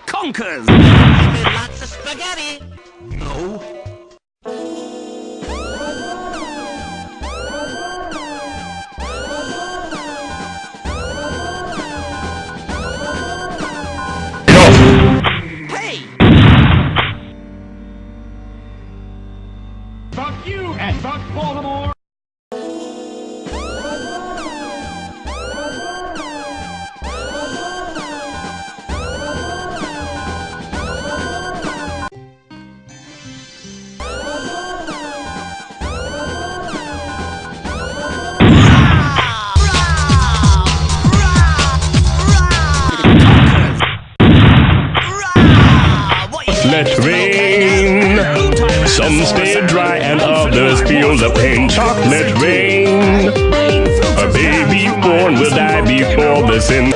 Conkers! Lots of spaghetti! No. Hey! Fuck you and fuck Baltimore! Let rain. Some stay dry and others feel the pain. Chocolate rain. A baby born will die before the sin.